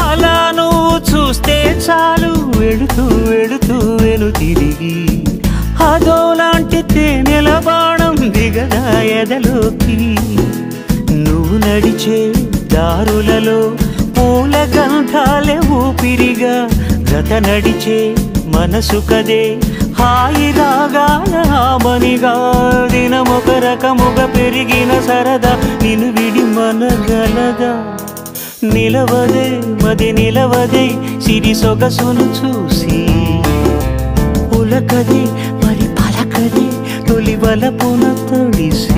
అలా నువ్వు చూస్తే చాలు వెళుతూ వెళుతూ వెను తిరిగి అదోలాంటి తేనెల బాణం దిగదా ఎదలోకి నువ్వు నడిచే దారులలో పూల గంధాలే ఊపిరిగా జత నడిచే మనసు కదే హాయి రాగాల ఆమనిగా దినమొక రకముగా పెరిగిన సరదా నిన్ను విడి మనగలదా నిలవదే మది నిలవదే సిరి సొగసును చూసి ఉలకదే మరి పలకదే తొలి వలపున తొడిసి